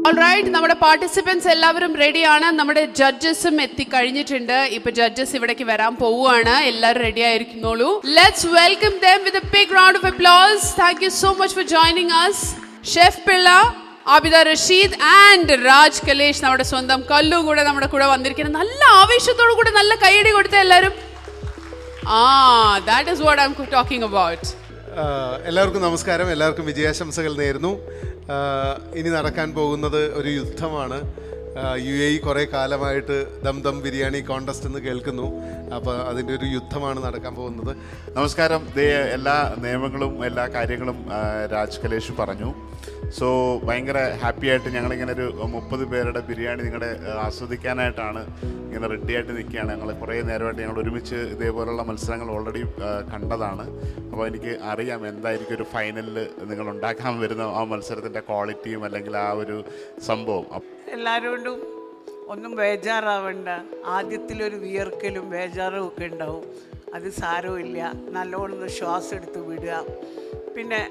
Alright, നമ്മുടെ participants എല്ലാവരും റെഡിയാണ്. നമ്മുടെ ജഡ്ജസും എത്തിക്കഴിഞ്ഞിട്ടുണ്ട്. ഇപ്പൊ ജഡ്ജസ് ഇവിടേക്ക് വരാൻ പോവുകയാണ്. എല്ലാവരും റെഡി ആയിരിക്കുന്നോളൂ. Let's welcome them with a big round of applause. Thank you so much for joining us. Chef Pillai, Abida Rasheed and Raj Kalesh, നമ്മുടെ സ്വന്തം കല്ലും കൂടെ നമ്മുടെ കൂടെ വന്നിരിക്കുന്നത്. നല്ല ആവേശത്തോടു കൂടെ നല്ല കൈയടി കൊടുത്ത എല്ലാവരും. That is what I'm talking about. എല്ലാവർക്കും നമസ്കാരം. എല്ലാവർക്കും വിജയാശംസകൾ നേരുന്നു. ഇനി നടക്കാൻ പോകുന്നത് ഒരു യുദ്ധമാണ്. UAE കുറേ കാലമായിട്ട് ദം ബിരിയാണി കോൺടെസ്റ്റ് എന്ന് കേൾക്കുന്നു. അപ്പോൾ അതിൻ്റെ ഒരു യുദ്ധമാണ് നടക്കാൻ പോകുന്നത്. നമസ്കാരം. എല്ലാ നിയമങ്ങളും എല്ലാ കാര്യങ്ങളും രാജ് കലേഷ് പറഞ്ഞു. സോ ഭയങ്കര ഹാപ്പി ആയിട്ട് ഞങ്ങളിങ്ങനെ ഒരു 30 പേരുടെ ബിരിയാണി നിങ്ങളുടെ ആസ്വദിക്കാനായിട്ടാണ് ഇങ്ങനെ റെഡിയായിട്ട് നിൽക്കുകയാണ്. ഞങ്ങൾ കുറേ നേരമായിട്ട് ഞങ്ങൾ ഒരുമിച്ച് ഇതേപോലുള്ള മത്സരങ്ങൾ ഓൾറെഡി കണ്ടതാണ്. അപ്പോൾ എനിക്ക് അറിയാം എന്തായിരിക്കും ഒരു ഫൈനലിൽ നിങ്ങൾ ഉണ്ടാക്കാൻ വരുന്ന ആ മത്സരത്തിൻ്റെ ക്വാളിറ്റിയും അല്ലെങ്കിൽ ആ ഒരു സംഭവം. എല്ലാവരോടും ഒന്നും ബേജാറാവണ്ട. ആദ്യത്തിലൊരു വിയർക്കലും ബേജാറും ഒക്കെ ഉണ്ടാവും. അത് സാരമില്ല. നല്ലോണം ശ്വാസം എടുത്ത് വിടുക. പിന്നെ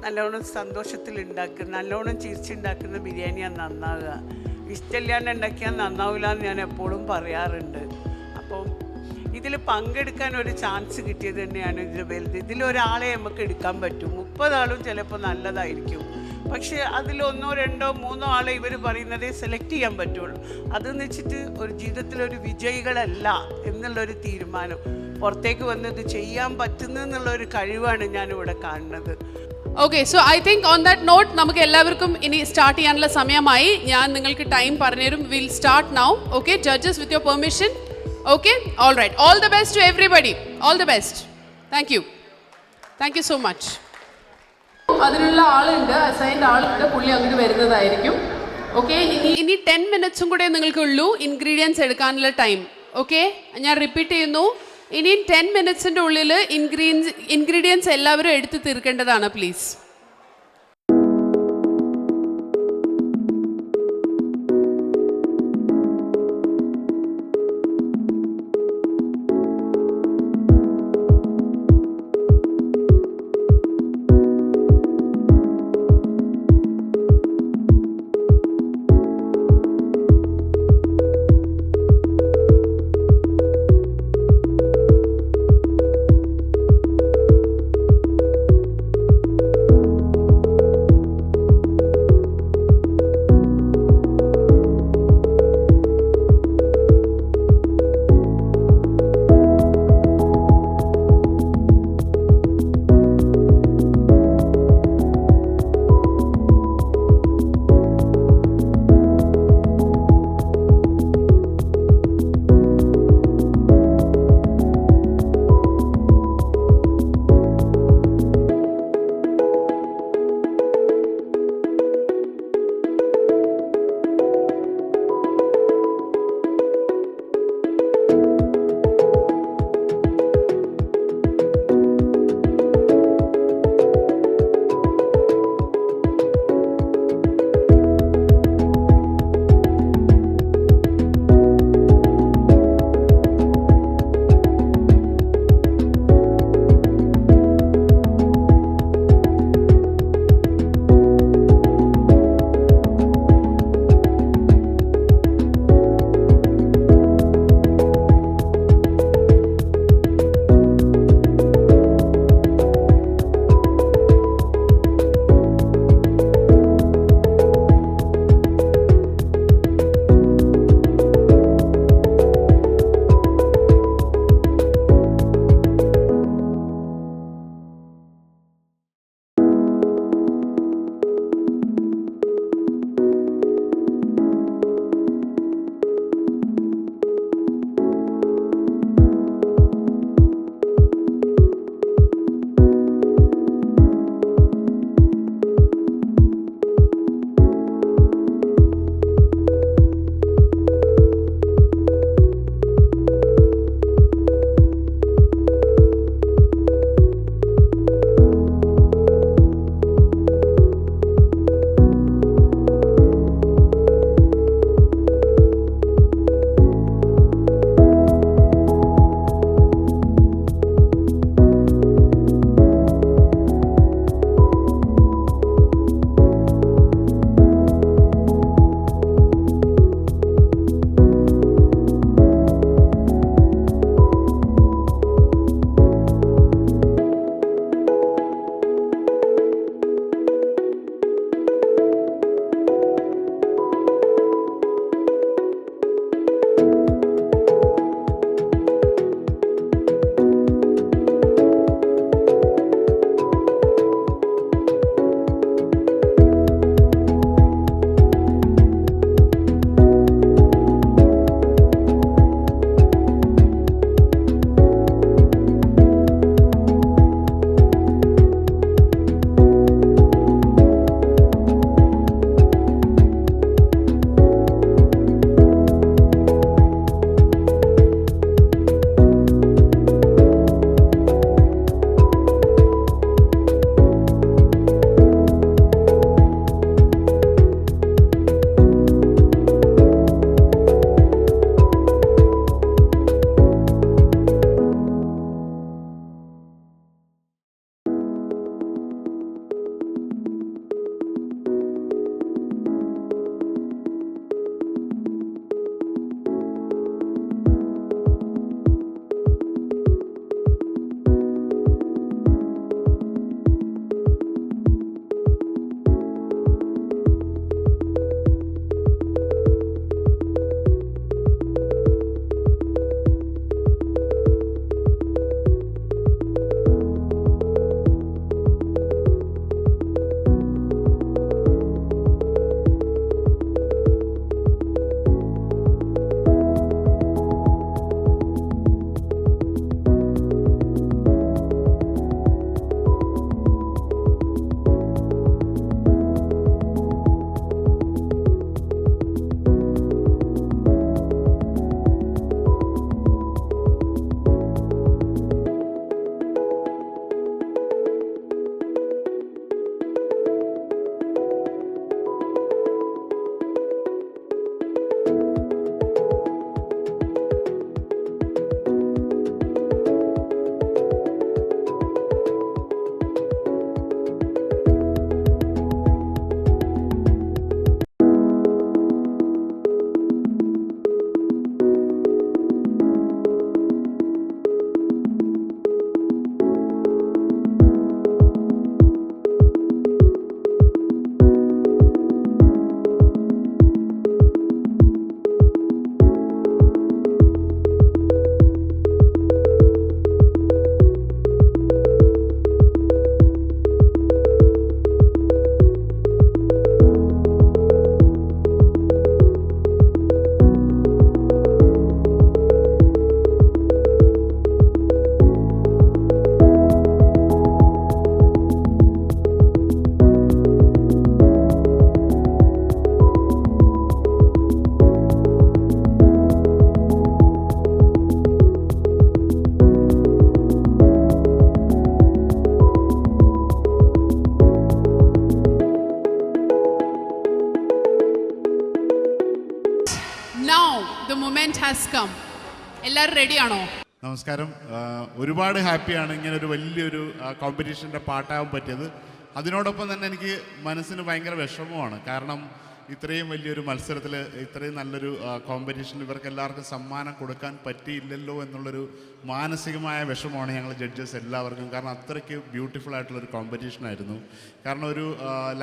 നല്ലോണം സന്തോഷത്തിൽ ഉണ്ടാക്കുക, നല്ലോണം ചിരിച്ചുണ്ടാക്കുന്ന ബിരിയാണിയാണ് നന്നാവുക. ഇഷ്ടമില്ലാണ്ട് ഉണ്ടാക്കിയാൽ നന്നാവില്ല എന്ന് ഞാൻ എപ്പോഴും പറയാറുണ്ട്. അപ്പം ഇതിൽ പങ്കെടുക്കാൻ ഒരു ചാൻസ് കിട്ടിയത് തന്നെയാണ് ഇതിൽ വലുത്. ഇതിലൊരാളെ നമുക്ക് എടുക്കാൻ പറ്റും. 30 ആളും ചിലപ്പോൾ നല്ലതായിരിക്കും. പക്ഷേ അതിൽ 1, 2, 3 ആളെ ഇവർ പറയുന്നതേ സെലക്ട് ചെയ്യാൻ പറ്റുള്ളൂ. അതെന്ന് വെച്ചിട്ട് ഒരു ജീവിതത്തിലൊരു വിജയികളല്ല എന്നുള്ളൊരു തീരുമാനം. പുറത്തേക്ക് വന്നത് ചെയ്യാൻ പറ്റുന്നു എന്നുള്ളൊരു കഴിവാണ് ഞാനിവിടെ കാണുന്നത്. Okay, so I think on that note നമുക്ക് എല്ലാവർക്കും ഇനി സ്റ്റാർട്ട് ചെയ്യാനുള്ള സമയമായി. ഞാൻ നിങ്ങൾക്ക് ടൈം പറഞ്ഞുതരും. Will start now. Okay judges, with your permission. Okay, all right. All the best to everybody. All the best. Thank you so much. അതിനുള്ള ആളുണ്ട്, അസൈൻഡ് ആളുണ്ട്. പുള്ളി അങ്ങോട്ട് വരുന്നതായിരിക്കും. ഓക്കെ, ഇനി 10 മിനിറ്റ്സും കൂടെ നിങ്ങൾക്കുള്ളൂ ഇൻഗ്രീഡിയൻസ് എടുക്കാനുള്ള ടൈം. ഓക്കെ, ഞാൻ റിപ്പീറ്റ് ചെയ്യുന്നു. ഇനിയും 10 മിനിറ്റ്സിൻ്റെ ഉള്ളിൽ ഇൻഗ്രീഡിയൻസ് എല്ലാവരും എടുത്ത് തീർക്കേണ്ടതാണ്. പ്ലീസ്. Moment has come. എല്ലാവരും റെഡിയാണോ? നമസ്കാരം. ഒരുപാട് ഹാപ്പിയാണ് ഇങ്ങനെ ഒരു വലിയൊരു കോമ്പറ്റീഷൻ്റെ പാട്ടാകാൻ പറ്റിയത്. അതിനോടൊപ്പം തന്നെ എനിക്ക് മനസ്സിന് ഭയങ്കര വിഷമമാണ്. കാരണം ഇത്രയും വലിയൊരു മത്സരത്തിൽ ഇത്രയും നല്ലൊരു കോമ്പറ്റീഷനിൽ ഇവർക്ക് എല്ലാവർക്കും സമ്മാനം കൊടുക്കാൻ പറ്റിയില്ലല്ലോ എന്നുള്ളൊരു മാനസികമായ വിഷമമാണ് ഞങ്ങൾ ജഡ്ജസ് എല്ലാവർക്കും. കാരണം അത്രയ്ക്ക് ബ്യൂട്ടിഫുൾ ആയിട്ടുള്ളൊരു കോമ്പറ്റീഷനായിരുന്നു. കാരണം ഒരു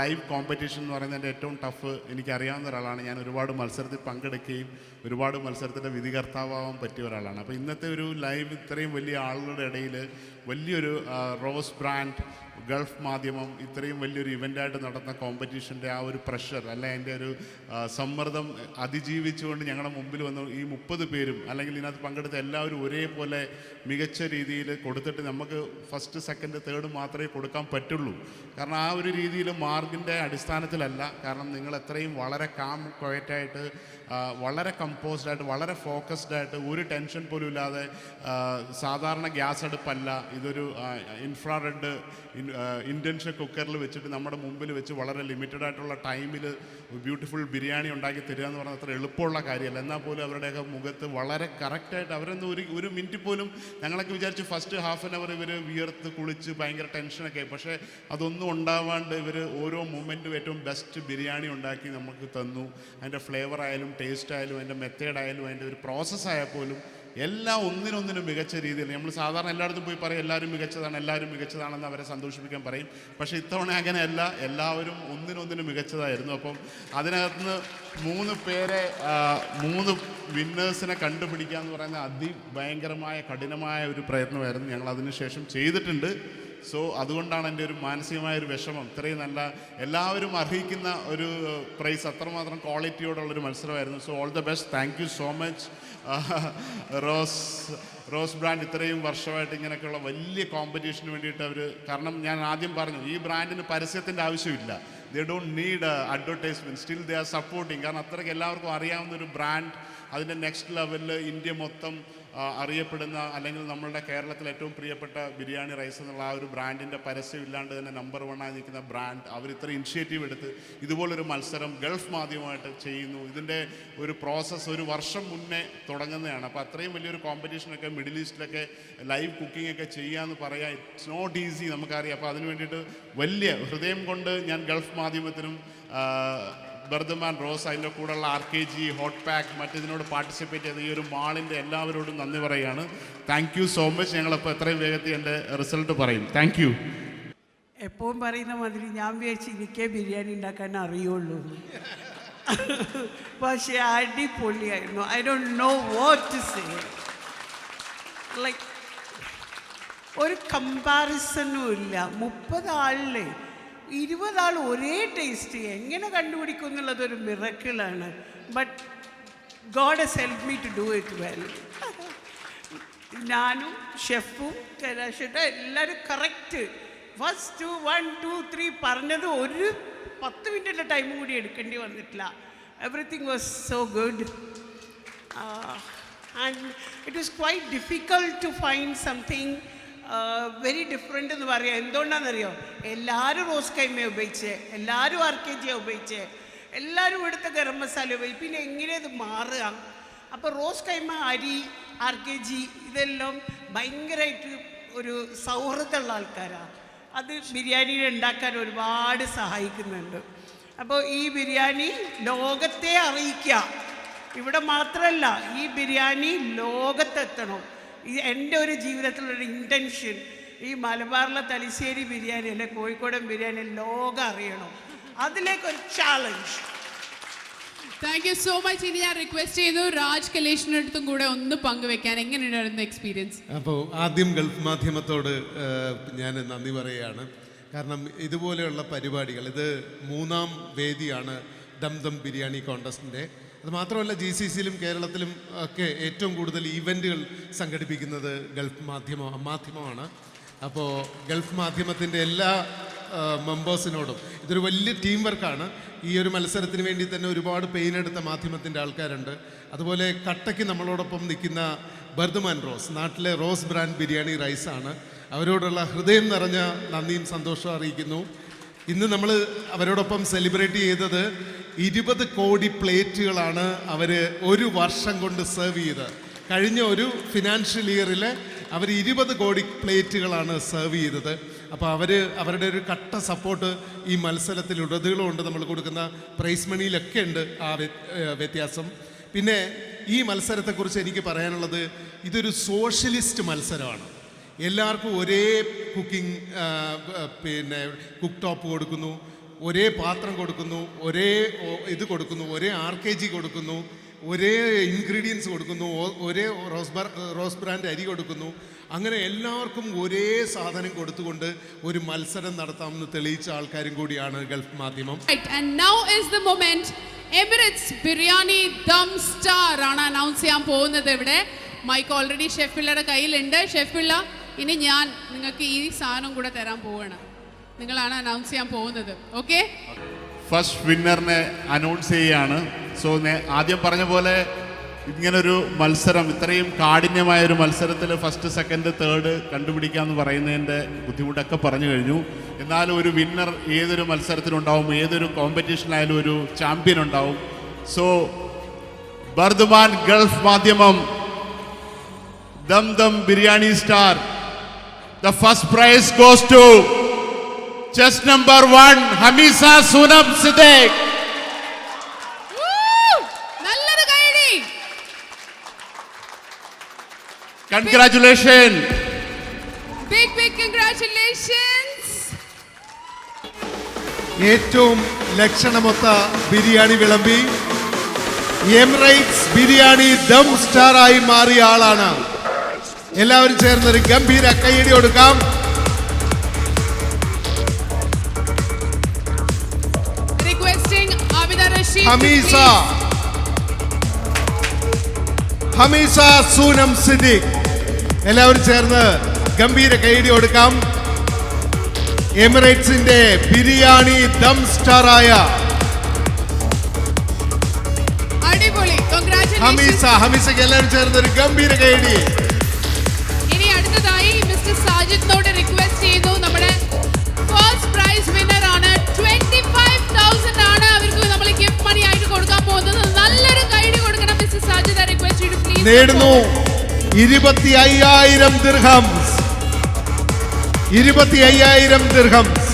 ലൈവ് കോമ്പറ്റീഷൻ എന്ന് പറയുന്നതിൻ്റെ ഏറ്റവും ടഫ് എനിക്കറിയാവുന്ന ഒരാളാണ്. ഞാൻ ഒരുപാട് മത്സരത്തിൽ പങ്കെടുക്കുകയും ഒരുപാട് മത്സരത്തിൻ്റെ വിധികർത്താവാൻ പറ്റിയ ഒരാളാണ്. അപ്പോൾ ഇന്നത്തെ ഒരു ലൈവ് ഇത്രയും വലിയ ആളുകളുടെ ഇടയിൽ വലിയൊരു റോസ് ബ്രാൻഡ്, ഗൾഫ് മാധ്യമം ഇത്രയും വലിയൊരു ഇവൻ്റായിട്ട് നടന്ന കോമ്പറ്റീഷൻ്റെ ആ ഒരു പ്രഷർ അല്ലെ അതിൻ്റെ ഒരു സമ്മർദ്ദം അതിജീവിച്ചുകൊണ്ട് ഞങ്ങളുടെ മുമ്പിൽ വന്ന് ഈ 30 പേരും അല്ലെങ്കിൽ ഇതിനകത്ത് പങ്കെടുത്ത എല്ലാവരും ഒരേപോലെ മികച്ച രീതിയിൽ കൊടുത്തിട്ട് നമുക്ക് ഫസ്റ്റ് സെക്കൻഡ് തേർഡ് മാത്രമേ കൊടുക്കാൻ പറ്റുള്ളൂ. കാരണം ആ ഒരു രീതിയിൽ മാർക്കിൻ്റെ അടിസ്ഥാനത്തിലല്ല. കാരണം നിങ്ങൾ എത്രയും വളരെ കാം ക്വയറ്റായിട്ട് വളരെ കമ്പോസ്ഡായിട്ട് വളരെ ഫോക്കസ്ഡായിട്ട് ഒരു ടെൻഷൻ പോലും ഇല്ലാതെ, സാധാരണ ഗ്യാസ് അടുപ്പല്ല, ഇതൊരു ഇൻഫ്രാറെഡ് ഇൻഡക്ഷൻ കുക്കറിൽ വെച്ചിട്ട് നമ്മുടെ മുമ്പിൽ വെച്ച് വളരെ ലിമിറ്റഡ് ആയിട്ടുള്ള ടൈമിൽ ബ്യൂട്ടിഫുൾ ബിരിയാണി ഉണ്ടാക്കി തരിക എന്ന് പറഞ്ഞാൽ അത്ര എളുപ്പമുള്ള കാര്യമല്ല. എന്നാൽ പോലും അവരുടെയൊക്കെ മുഖത്ത് വളരെ കറക്റ്റായിട്ട് അവരൊന്നും ഒരു മിനിറ്റ് പോലും ഞങ്ങളൊക്കെ വിചാരിച്ചു ഫസ്റ്റ് ഹാഫ് ആൻ അവർ ഇവർ വിയർത്ത് കുളിച്ച് ഭയങ്കര ടെൻഷനൊക്കെ, പക്ഷേ അതൊന്നും ഉണ്ടാവാണ്ട് ഇവർ ഓരോ മൊമെൻറ്റും ഏറ്റവും ബെസ്റ്റ് ബിരിയാണി ഉണ്ടാക്കി നമുക്ക് തന്നു. അതിൻ്റെ ഫ്ലേവർ ആയാലും ടേസ്റ്റ് ആയാലും അതിൻ്റെ മെത്തേഡ് ആയാലും അതിൻ്റെ ഒരു പ്രോസസ്സായാൽ പോലും എല്ലാം ഒന്നിനൊന്നിനും മികച്ച രീതിയിൽ. നമ്മൾ സാധാരണ എല്ലായിടത്തും പോയി പറയും എല്ലാവരും മികച്ചതാണെന്ന് അവരെ സന്തോഷിപ്പിക്കാൻ പറയും. പക്ഷേ ഇത്തവണ അങ്ങനെയല്ല, എല്ലാവരും ഒന്നിനൊന്നിനും മികച്ചതായിരുന്നു. അപ്പം അതിനകത്ത് 3 വിന്നേഴ്സിനെ കണ്ടുപിടിക്കുക എന്ന് പറയുന്ന അതിഭയങ്കരമായ കഠിനമായ ഒരു പ്രയത്നമായിരുന്നു ഞങ്ങൾ അതിനുശേഷം ചെയ്തിട്ടുണ്ട്. സോ അതുകൊണ്ടാണ് എൻ്റെ ഒരു മാനസികമായ ഒരു വിഷമം. ഇത്രയും നല്ല എല്ലാവരും അർഹിക്കുന്ന ഒരു പ്രൈസ്, അത്രമാത്രം ക്വാളിറ്റിയോടുള്ളൊരു മത്സരമായിരുന്നു. So all the best. Thank you so much rose brand. ഇത്രയും വർഷമായിട്ട് ഇങ്ങനെയൊക്കെയുള്ള വലിയ കോമ്പറ്റീഷന് വേണ്ടിയിട്ട് അവർ, കാരണം ഞാൻ ആദ്യം പറഞ്ഞു ഈ ബ്രാൻഡിന് പരസ്യത്തിൻ്റെ ആവശ്യമില്ല. They don't need advertisement, still they are supporting. കാരണം അത്രയ്ക്ക് എല്ലാവർക്കും അറിയാവുന്നൊരു ബ്രാൻഡ് അതിൻ്റെ നെക്സ്റ്റ് ലെവലിൽ ഇന്ത്യ മൊത്തം അറിയപ്പെടുന്ന, അല്ലെങ്കിൽ നമ്മളുടെ കേരളത്തിൽ ഏറ്റവും പ്രിയപ്പെട്ട ബിരിയാണി റൈസ് എന്നുള്ള ആ ഒരു ബ്രാൻഡിൻ്റെ പരസ്യം ഇല്ലാണ്ട് തന്നെ നമ്പർ 1 ആയി നിൽക്കുന്ന ബ്രാൻഡ് അവർ ഇത്ര ഇനിഷ്യേറ്റീവ് എടുത്ത് ഇതുപോലൊരു മത്സരം ഗൾഫ് മാധ്യമമായിട്ട് ചെയ്യുന്നു. ഇതിൻ്റെ ഒരു പ്രോസസ്സ് 1 വർഷം മുന്നേ തുടങ്ങുന്നതാണ്. അപ്പോൾ അത്രയും വലിയൊരു കോമ്പറ്റീഷനൊക്കെ മിഡിൽ ഈസ്റ്റിലൊക്കെ ലൈവ് കുക്കിംഗ് ഒക്കെ ചെയ്യാമെന്ന് പറയാം, ഇറ്റ്സ് നോട്ട് ഈസി, നമുക്കറിയാം. അപ്പോൾ അതിന് വേണ്ടിയിട്ട് വലിയ ഹൃദയം കൊണ്ട് ഞാൻ ഗൾഫ് മാധ്യമത്തിനും ബർദമാൻ റോസ്, അതിൻ്റെ കൂടെയുള്ള RKG, ഹോട്ട് പാക്ക്, മറ്റിതിനോട് പാർട്ടിസിപ്പേറ്റ് ചെയ്ത ഈ ഒരു മാളിൻ്റെ എല്ലാവരോടും നന്ദി പറയുകയാണ്. Thank you so much. ഞങ്ങളിപ്പോൾ എത്രയും വേഗത്തിൽ എൻ്റെ റിസൾട്ട് പറയും. Thank you. എപ്പോഴും പറയുന്ന മാതിരി ഞാൻ വിചാരിച്ച് എനിക്കേ ബിരിയാണി ഉണ്ടാക്കാൻ അറിയുള്ളൂ. പക്ഷേ അടിപൊളിയായിരുന്നു. I don't know what to say. Like ഒരു കമ്പാരിസണും ഇല്ല. 30 ആളിലെ 20 ആൾ ഒരേ ടേസ്റ്റ് എങ്ങനെ കണ്ടുപിടിക്കും എന്നുള്ളതൊരു മിറക്കിളാണ്. But God has help me to do it well. ഞാനും ഷെഫും കൈലാഷേട്ട എല്ലാവരും കറക്റ്റ് ഫസ്റ്റ് 1 2 3 പറഞ്ഞത് ഒരു 10 മിനിറ്റിൻ്റെ ടൈമും കൂടി എടുക്കേണ്ടി വന്നിട്ടില്ല. Everything was so good. And it was quite difficult to find something very different എന്ന് പറയാം. എന്തുകൊണ്ടാണെന്നറിയോ, എല്ലാവരും റോസ് കൈമ ഉപയോഗിച്ച്, എല്ലാവരും RKG ഉപയോഗിച്ച്, എല്ലാവരും ഇവിടുത്തെ ഗരം മസാല ഉപയോഗിച്ച്, പിന്നെ എങ്ങനെ ഇത് മാറുക? അപ്പോൾ റോസ് കൈമ, അരി, RKG ഇതെല്ലാം ഭയങ്കരമായിട്ട് ഒരു സൗഹൃദമുള്ള ആൾക്കാരാണ്. അത് ബിരിയാണി ഉണ്ടാക്കാൻ ഒരുപാട് സഹായിക്കുന്നുണ്ട്. അപ്പോൾ ഈ ബിരിയാണി ലോകത്തെ അറിയിക്കുക, ഇവിടെ മാത്രമല്ല ഈ ബിരിയാണി ലോകത്തെത്തണം. എൻ്റെ ഒരു ജീവിതത്തിലൊരു ഇൻറ്റൻഷൻ ഈ മലബാറിലെ തലശ്ശേരി ബിരിയാണി അല്ലെ കോഴിക്കോടൻ ബിരിയാണി ലോകം അറിയണം. അതിലേക്കൊരു challenge. Thank you so much. ഇനി ഞാൻ റിക്വസ്റ്റ് ചെയ്തു രാജ് കലേഷിൻ്റെ അടുത്തും കൂടെ ഒന്ന് പങ്കുവെക്കാൻ. എങ്ങനെയുണ്ടായിരുന്നു എക്സ്പീരിയൻസ്? അപ്പോൾ ആദ്യം ഗൾഫ് മാധ്യമത്തോട് ഞാൻ നന്ദി പറയുകയാണ്. കാരണം ഇതുപോലെയുള്ള പരിപാടികൾ, ഇത് 3ാം വേദിയാണ് ദം ബിരിയാണി കോൺടെസ്റ്റിൻ്റെ. അത് മാത്രമല്ല GCCയിലും കേരളത്തിലും ഒക്കെ ഏറ്റവും കൂടുതൽ ഈവൻറ്റുകൾ സംഘടിപ്പിക്കുന്നത് ഗൾഫ് മാധ്യമമാണ്. അപ്പോൾ ഗൾഫ് മാധ്യമത്തിൻ്റെ എല്ലാ മെമ്പേഴ്സിനോടും ഇതൊരു വലിയ ടീം വർക്കാണ്. ഈ ഒരു മത്സരത്തിന് വേണ്ടി തന്നെ ഒരുപാട് പെയിനെടുത്ത മാധ്യമത്തിൻ്റെ ആൾക്കാരുണ്ട്. അതുപോലെ കട്ടയ്ക്ക് നമ്മളോടൊപ്പം നിൽക്കുന്ന ബർദമാൻ റോസ്, നാട്ടിലെ റോസ് ബ്രാൻഡ് ബിരിയാണി റൈസാണ്. അവരോടുള്ള ഹൃദയം നിറഞ്ഞ നന്ദിയും സന്തോഷവും അറിയിക്കുന്നു. ഇന്ന് നമ്മൾ അവരോടൊപ്പം സെലിബ്രേറ്റ് ചെയ്തത് 20 കോടി പ്ലേറ്റുകളാണ് അവർ ഒരു വർഷം കൊണ്ട് സെർവ് ചെയ്തത്. കഴിഞ്ഞ ഒരു ഫിനാൻഷ്യൽ ഇയറിൽ അവർ 20 കോടി പ്ലേറ്റുകളാണ് സെർവ് ചെയ്തത്. അപ്പോൾ അവരുടെ ഒരു കട്ട സപ്പോർട്ട് ഈ മത്സരത്തിൽ ഉടനീളമുണ്ട്. നമ്മൾ കൊടുക്കുന്ന പ്രൈസ് മണിയിലൊക്കെ ഉണ്ട് ആ വ്യത്യാസം. പിന്നെ ഈ മത്സരത്തെക്കുറിച്ച് എനിക്ക് പറയാനുള്ളത്, ഇതൊരു സോഷ്യലിസ്റ്റ് മത്സരമാണ്. എല്ലാവർക്കും ഒരേ കുക്കിംഗ് പിന്നെ കുക്ക് ടോപ്പ് കൊടുക്കുന്നു, ഒരേ പാത്രം കൊടുക്കുന്നു, ഒരേ ഇത് കൊടുക്കുന്നു, ഒരേ RKG കൊടുക്കുന്നു, ഒരേ ഇൻഗ്രീഡിയൻസ് കൊടുക്കുന്നു, ഒരേ റോസ് ബ്രാൻഡ് അരി കൊടുക്കുന്നു. അങ്ങനെ എല്ലാവർക്കും ഒരേ സാധനം കൊടുത്തുകൊണ്ട് ഒരു മത്സരം നടത്താമെന്ന് തെളിയിച്ച ആൾക്കാരും കൂടിയാണ് ഗൾഫ് മാധ്യമം. And now is the moment. Emirates biryani dum star ആണ് അനൗൺസ് ചെയ്യാൻ പോകുന്നത്. ഇവിടെ മൈക്ക് ഓൾറെഡി ഷെഫ് പിള്ളയുടെ കയ്യിലുണ്ട്. ഷെഫ് പിള്ള, ഇനി ഞാൻ നിങ്ങൾക്ക് ഈ സാധനം കൂടെ തരാൻ പോവുകയാണ്. നിങ്ങളാണ് അനൗൺസ് ചെയ്യാൻ പോകുന്നത്. ഓക്കെ, ഫസ്റ്റ് വിന്നറിനെ അനൗൺസ് ചെയ്യുകയാണ്. സോ ആദ്യം പറഞ്ഞ പോലെ ഇങ്ങനൊരു മത്സരം, ഇത്രയും കാഠിന്യമായ ഒരു മത്സരത്തിൽ ഫസ്റ്റ് സെക്കൻഡ് തേർഡ് കണ്ടുപിടിക്കാമെന്ന് പറയുന്നതിൻ്റെ ബുദ്ധിമുട്ടൊക്കെ പറഞ്ഞു കഴിഞ്ഞു. എന്നാലും ഒരു വിന്നർ ഏതൊരു മത്സരത്തിലുണ്ടാവും, ഏതൊരു കോമ്പറ്റീഷനായാലും ഒരു ചാമ്പ്യൻ ഉണ്ടാവും. സോ ബർദുമാൻ ഗൾഫ് മാധ്യമം dum dum biryani star, the first prize goes to chest number 1 Hamisa Sunam Siddiq. നല്ലൊരു കൈയടി. Congratulations. Big congratulations. ഏറ്റവും ലക്ഷണമൊത്ത ബിരിയാണി വിളമ്പി എമിറേറ്റ്സ് ബിരിയാണി ദം സ്റ്റാറായി മാറിയ ആളാണ്. എല്ലാവരും ചേർന്നൊരു ഗംഭീര കൈയടി കൊടുക്കാം. Requesting Abida Rashid. Hameesa സൂനം Siddique. എല്ലാവരും ചേർന്ന് ഗംഭീര കൈയടി കൊടുക്കാം. എമിറേറ്റ്സിന്റെ ബിരിയാണി ദം സ്റ്റാറായ അടിപൊളി. Congratulations. ഹമീസയ്ക്ക് എല്ലാവരും ചേർന്ന് ഒരു ഗംഭീര കൈയടി. ഇനി അടുത്തതായി മിസ്റ്റർ സാജിദിനോട് റിക്വസ്റ്റ് ചെയ്തു. നമ്മുടെ ഫസ്റ്റ് പ്രൈസ് വിന്നർ ആണ്. 25,000 ആണ് അവർക്ക് നമ്മൾ ഗിഫ്റ്റ് മണി ആയിട്ട് കൊടുക്കാൻ പോകുന്നത്. നല്ലൊരു കൈയടി കൊടുക്കണം mister Sajid. I request you to please നേടുന്നു 25,000 ദിർഹംസ്. 25,000 ദിർഹംസ്.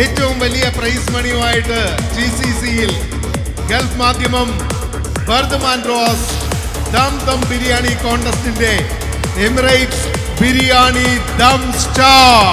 ഏറ്റവും വലിയ പ്രൈസ് മണിയുമായിട്ട് GCCയിൽ ഗൾഫ് മാധ്യമം ബർദുമാൻ റോസ് ദം ബിരിയാണി കോൺടെസ്റ്റിന്റെ എമിറേറ്റ്സ് ബിരിയാണി ദം സ്റ്റാർ